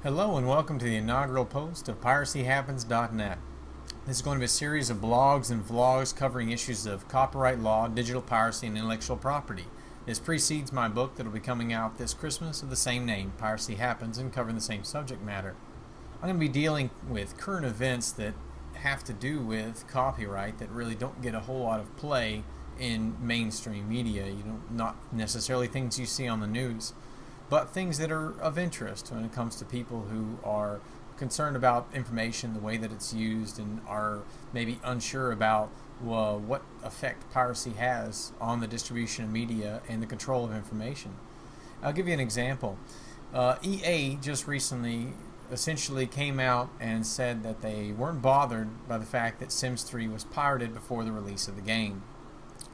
Hello and welcome to the inaugural post of PiracyHappens.net. This is going to be a series of blogs and vlogs covering issues of copyright law, digital piracy, and intellectual property. This precedes my book that will be coming out this Christmas of the same name, Piracy Happens, and covering the same subject matter. I'm going to be dealing with current events that have to do with copyright that really don't get a whole lot of play in mainstream media. Not necessarily things you see on the news, but things that are of interest when it comes to people who are concerned about information, the way that it's used, and are maybe unsure about what effect piracy has on the distribution of media and the control of information. I'll give you an example. EA just recently essentially came out and said that they weren't bothered by the fact that Sims 3 was pirated before the release of the game.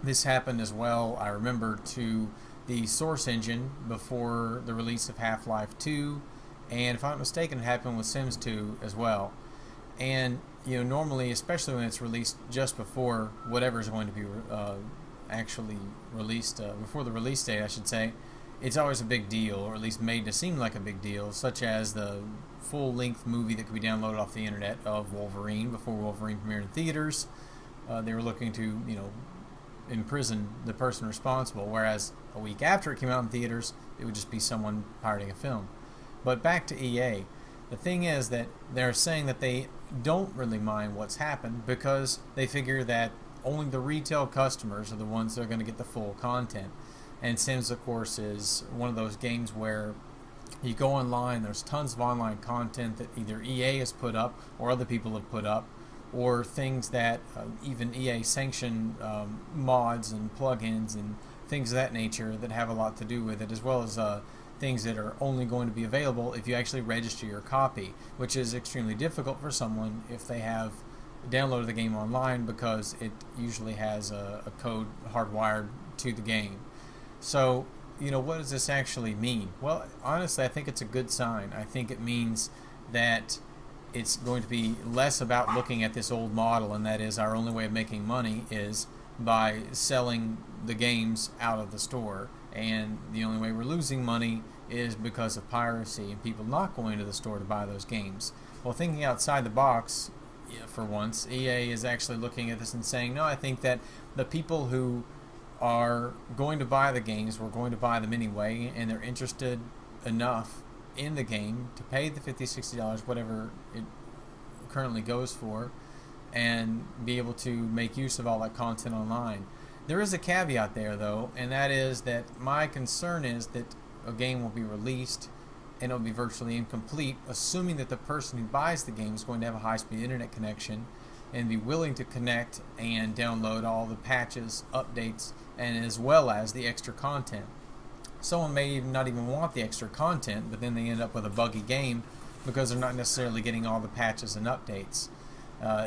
This happened as well, I remember, to the source engine before the release of Half-Life 2, and if I'm not mistaken, it happened with Sims 2 as well. And normally, especially when it's released just before whatever is going to be actually released, before the release date, I should say, it's always a big deal, or at least made to seem like a big deal, such as the full-length movie that could be downloaded off the internet of Wolverine before Wolverine premiered in theaters. They were looking to, imprison the person responsible, whereas a week after it came out in theaters, it would just be someone pirating a film. But back to EA. The thing is that they're saying that they don't really mind what's happened because they figure that only the retail customers are the ones that are going to get the full content. And Sims, of course, is one of those games where you go online, there's tons of online content that either EA has put up or other people have put up, or things that even EA sanction mods and plugins and things of that nature that have a lot to do with it, as well as things that are only going to be available if you actually register your copy, which is extremely difficult for someone if they have downloaded the game online, because it usually has a code hardwired to the game. So, what does this actually mean? Well, honestly, I think it's a good sign. I think it means that it's going to be less about looking at this old model, and that is our only way of making money is by selling the games out of the store, and the only way we're losing money is because of piracy and people not going to the store to buy those games. Well, thinking outside the box, for once, EA is actually looking at this and saying, no, I think that the people who are going to buy the games were going to buy them anyway, and they're interested enough in the game to pay the $50, $60, whatever it currently goes for, and be able to make use of all that content online. There is a caveat there, though, and that is that my concern is that a game will be released and it will be virtually incomplete, assuming that the person who buys the game is going to have a high-speed internet connection and be willing to connect and download all the patches, updates, and as well as the extra content. Someone may not even want the extra content, but then they end up with a buggy game because they're not necessarily getting all the patches and updates.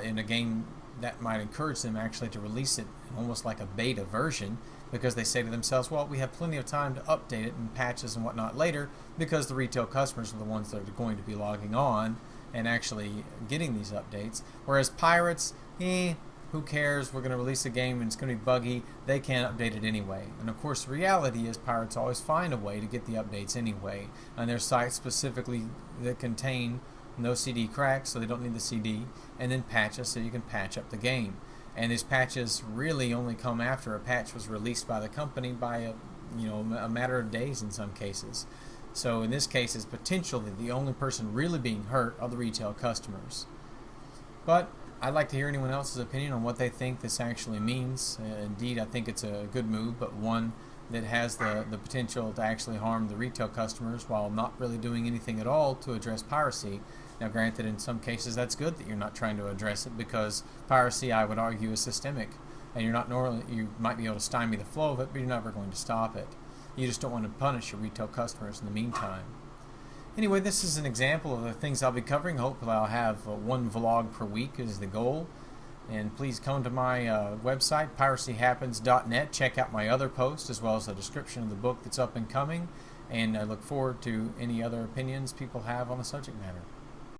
In a game that might encourage them actually to release it almost like a beta version, because they say to themselves, well, we have plenty of time to update it and patches and whatnot later, because the retail customers are the ones that are going to be logging on and actually getting these updates. Whereas pirates, who cares? We're going to release a game and it's going to be buggy. They can't update it anyway. And of course, the reality is pirates always find a way to get the updates anyway. And there's sites specifically that contain no CD cracks, so they don't need the CD, and then patches so you can patch up the game. And these patches really only come after a patch was released by the company by a matter of days in some cases. So in this case, it's potentially the only person really being hurt are the retail customers. But I'd like to hear anyone else's opinion on what they think this actually means. Indeed, I think it's a good move, but one that has the potential to actually harm the retail customers while not really doing anything at all to address piracy. Now, granted, in some cases that's good that you're not trying to address it, because piracy, I would argue, is systemic, and you might be able to stymie the flow of it, but you're never going to stop it. You just don't want to punish your retail customers in the meantime. Anyway, this is an example of the things I'll be covering. Hopefully I'll have one vlog per week is the goal. And please come to my website, piracyhappens.net. Check out my other posts as well as the description of the book that's up and coming. And I look forward to any other opinions people have on the subject matter.